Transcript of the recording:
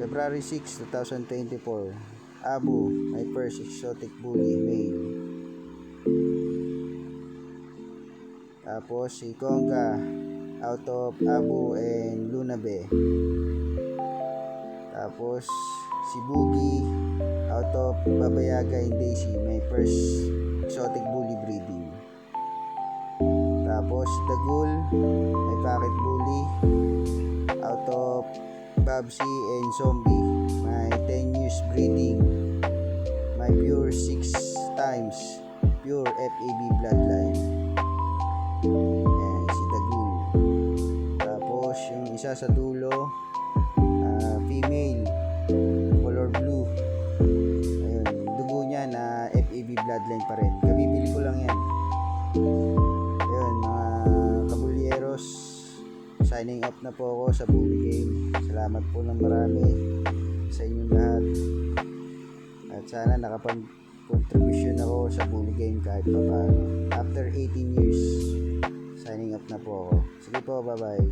February 6, 2024. Abu, my first exotic bully male. Tapos si Conga out of Abu and Lunabe. Tapos si Boogie out of Babayaga and Daisy, my first exotic bully breeding. Tapos Dagul, my pocket bully out of Babsy and Zombie, my 10 years breeding, my pure 6 times pure FAB bloodline. Ayan, si Dagul. Tapos yung isa sa dulo, female, color blue. Ayun, dugo niya na FAB bloodline pa rin. Kabibili ko lang yan. Ayun, mga kabulyeros, signing off na po ako sa bully game. Salamat po ng marami sa inyong lahat. At sana nakapag-contribution ako sa bully game kahit pa paano. After 18 years, signing off na po ako. Sige po, bye-bye.